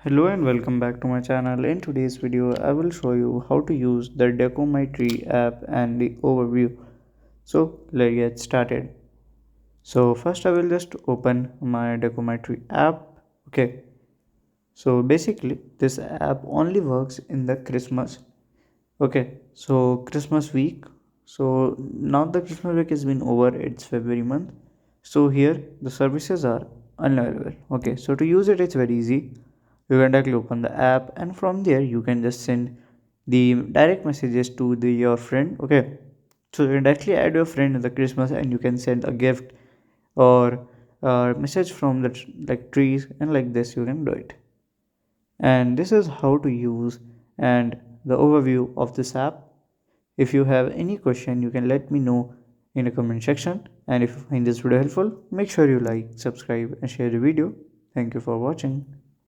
Hello and welcome back to my channel. In today's video, I will show you how to use the Deco My Tree app and the overview. So let's get started. So first I will just open my Deco My Tree app. Okay. So basically this app only works in the Christmas. Okay. So Christmas week. So now the Christmas week has been over. It's February month. So here the services are unavailable. Okay. So to use it, it's very easy. You can directly open the app and from there you can just send the direct messages to your friend. Okay, so you can directly add your friend in the Christmas and you can send a gift or a message from the like trees, and like this you can do it. And this is how to use and the overview of this app. If you have any question, you can let me know in the comment section, and if you find this video helpful, make sure you like, subscribe and share the video. Thank you for watching.